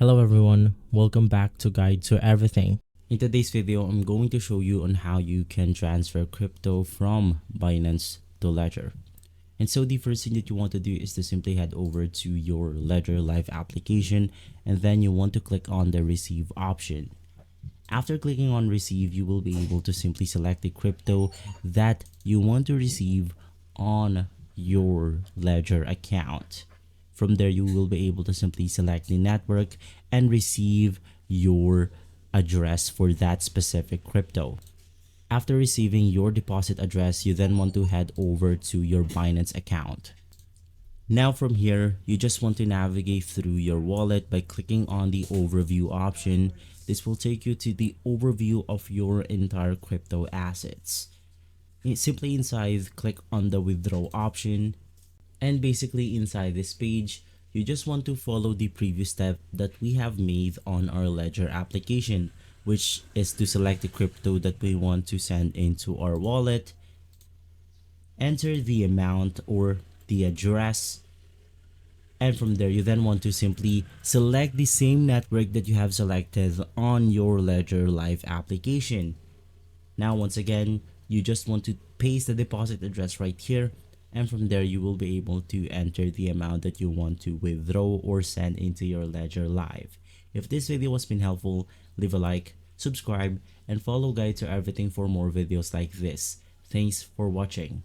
Hello everyone, welcome back to Guide to Everything. In today's video, I'm going to show you on how you can transfer crypto from Binance to Ledger. And so the first thing that you want to do is to simply head over to your Ledger Live application, and then you want to click on the receive option. After clicking on receive, you will be able to simply select the crypto that you want to receive on your Ledger account. From there, you will be able to simply select the network and receive your address for that specific crypto. After receiving your deposit address, you then want to head over to your Binance account. Now from here, you just want to navigate through your wallet by clicking on the overview option. This will take you to the overview of your entire crypto assets. Simply inside, click on the withdraw option. And basically inside this page, you just want to follow the previous step that we have made on our Ledger application, which is to select the crypto that we want to send into our wallet, enter the amount or the address, and from there you then want to simply select the same network that you have selected on your Ledger Live application. Now once again, you just want to paste the deposit address right here, and from there you will be able to enter the amount that you want to withdraw or send into your Ledger Live. If this video has been helpful, leave a like, subscribe, and follow Guide to Everything for more videos like this. Thanks for watching.